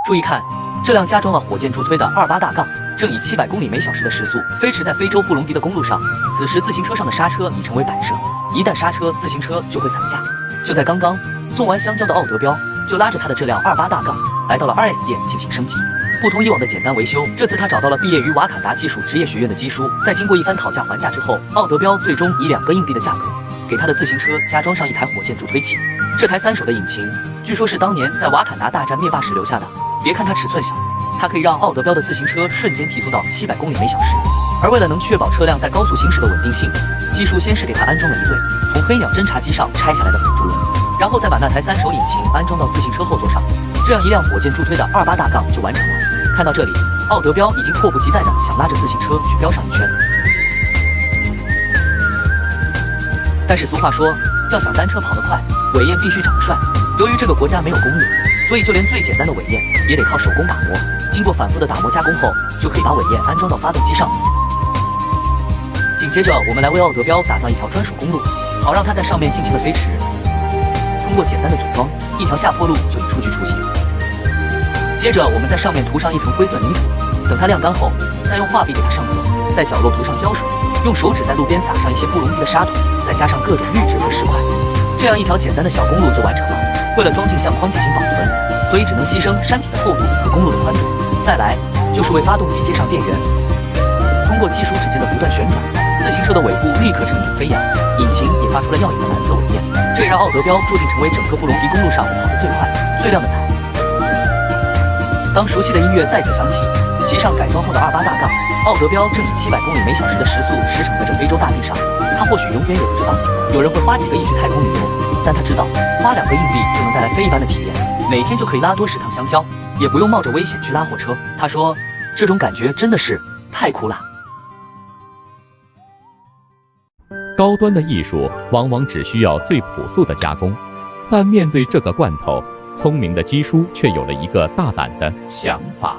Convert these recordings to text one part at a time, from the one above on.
注意看，这辆加装了火箭助推的28大杠，正以700公里每小时的时速飞驰在非洲布隆迪的公路上。此时自行车上的刹车已成为摆设，一旦刹车，自行车就会散架。就在刚刚，送完香蕉的奥德彪就拉着他的这辆28大杠来到了 2S 店进行升级。不同以往的简单维修，这次他找到了毕业于瓦坎达技术职业学院的基叔。在经过一番讨价还价之后，奥德彪最终以2个硬币的价格给他的自行车加装上一台火箭助推器。这台3手的引擎，据说是当年在瓦坎达大战灭霸时留下的。别看它尺寸小，它可以让奥德彪的自行车瞬间提速到700公里每小时。而为了能确保车辆在高速行驶的稳定性，技术先是给它安装了一对从黑鸟侦察机上拆下来的辅助轮，然后再把那台3手引擎安装到自行车后座上，这样一辆火箭助推的28大杠就完成了。看到这里，奥德彪已经迫不及待地想拉着自行车去飙上一圈。但是俗话说，要想单车跑得快，尾焰必须长得帅。由于这个国家没有工业，所以就连最简单的尾焰也得靠手工打磨。经过反复的打磨加工后，就可以把尾焰安装到发动机上。紧接着，我们来为奥德彪打造一条专属公路，好让它在上面尽情的飞驰。通过简单的组装，一条下坡路就已初具雏形。接着，我们在上面涂上一层灰色泥土，等它晾干后，再用画笔给它上色，在角落涂上胶水，用手指在路边撒上一些布隆迪的沙土，再加上各种绿植和石块，这样一条简单的小公路就完成了。为了装进相框进行保存，所以只能牺牲山体的厚度和公路的宽度。再来就是为发动机接上电源，通过技术指尖的不断旋转，自行车的尾部立刻呈影飞扬，引擎也发出了耀眼的蓝色尾焰，这也让奥德彪注定成为整个布隆迪公路上跑得最快、最亮的彩。当熟悉的音乐再次响起，骑上改装后的28大杠，奥德彪正以700公里每小时的时速驰骋在这非洲大地上。他或许永远也不知道，有人会花几个亿去太空旅游，但他知道，花2个硬币就能带来非一般的体验，每天就可以拉多10趟香蕉，也不用冒着危险去拉火车。他说，这种感觉真的是太酷了。高端的艺术往往只需要最朴素的加工，但面对这个罐头，聪明的基叔却有了一个大胆的想法。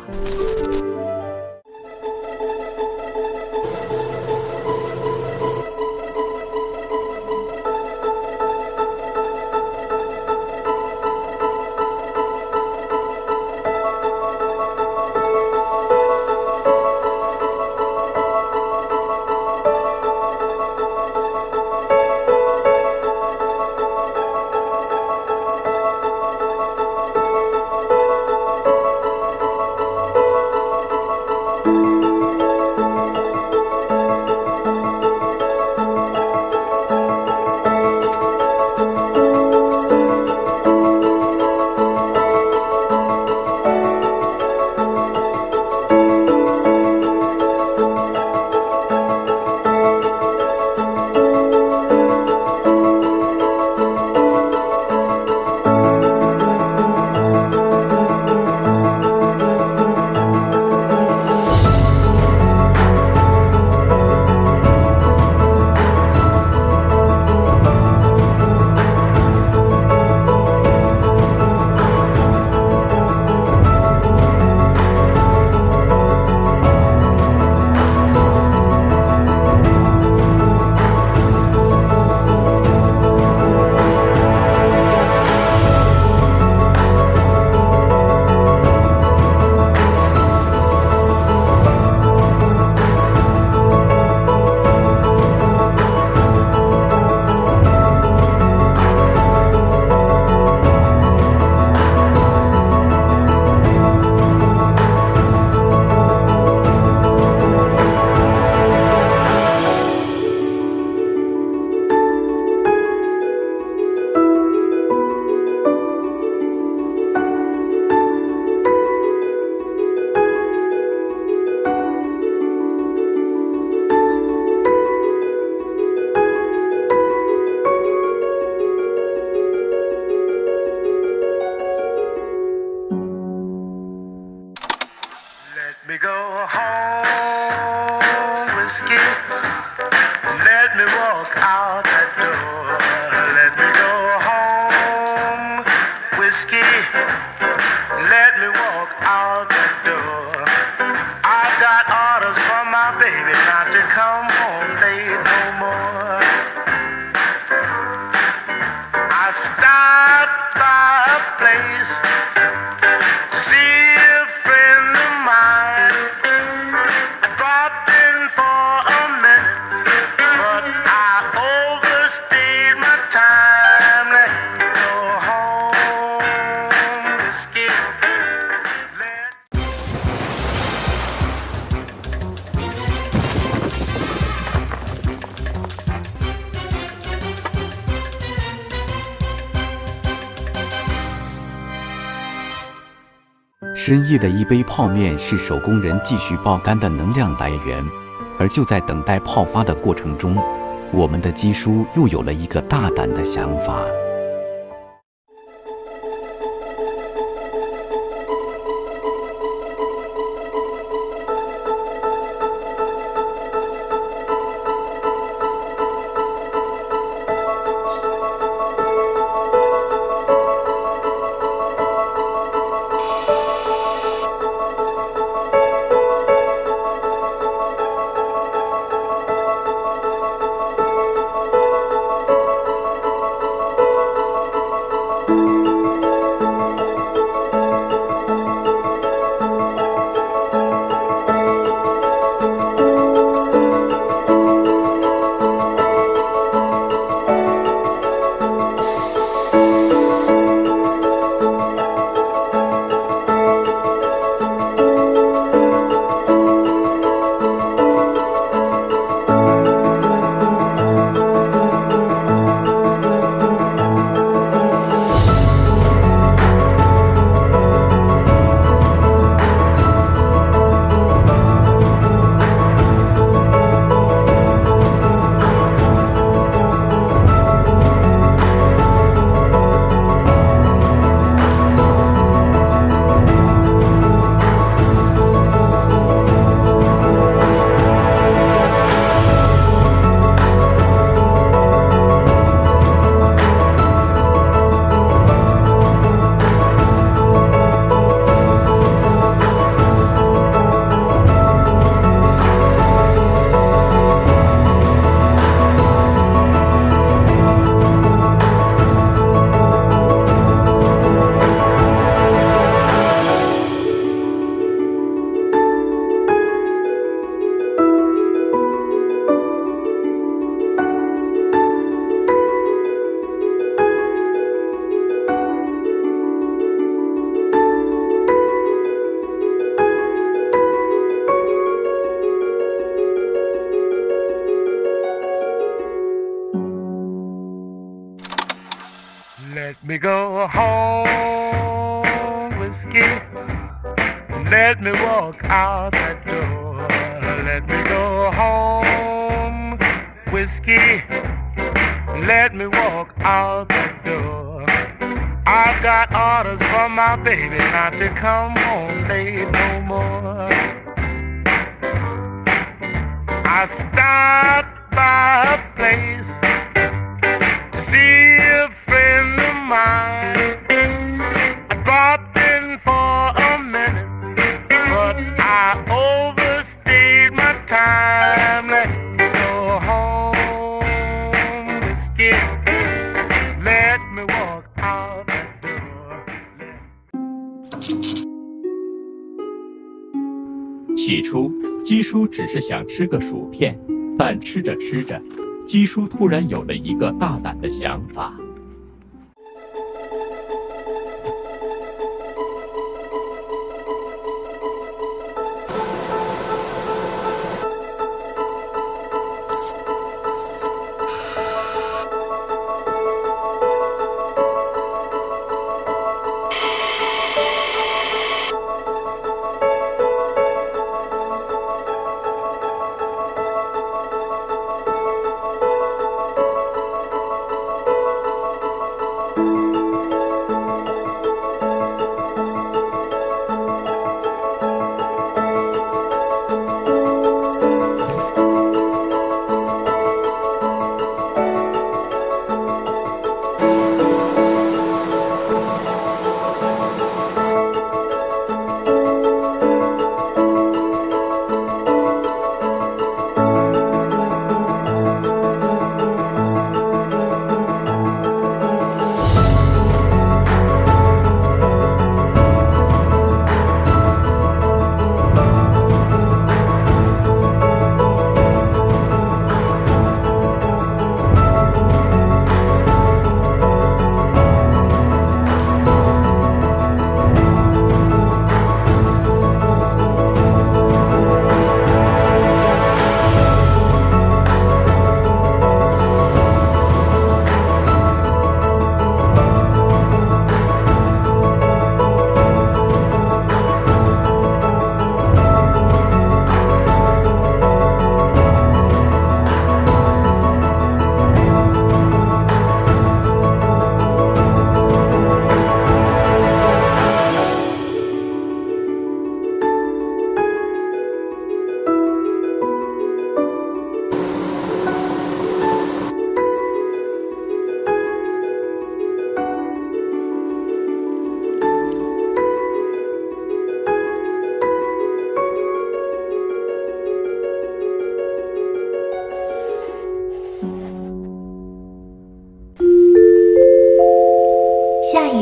I stopped by a place, see 深夜的一杯泡面是手工人继续爆肝的能量来源，而就在等待泡发的过程中，我们的鸡叔又有了一个大胆的想法。Let me go home, whiskey. Let me walk out that door. Let me go home, whiskey. Let me walk out that door. I've got orders from my baby not to come home late no more. I stopped by a place to see a friend of mine. I dropped in for a minute, but I overstayed my time. Let me go home, whiskey. Let me walk out that door. 起初，鸡叔只是想吃个薯片，但吃着吃着，鸡叔突然有了一个大胆的想法。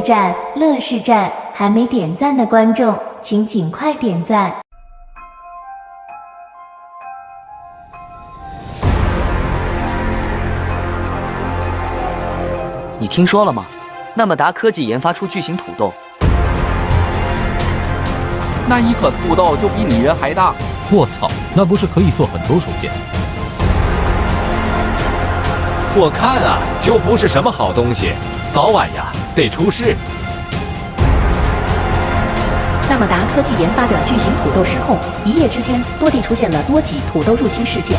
站、乐视站，还没点赞的观众，请尽快点赞。你听说了吗？那么达科技研发出巨型土豆，那一颗土豆就比你人还大。我操，那不是可以做很多薯片？我看啊，就不是什么好东西，早晚呀得出事。那么达科技研发的巨型土豆失控，一夜之间多地出现了多起土豆入侵事件。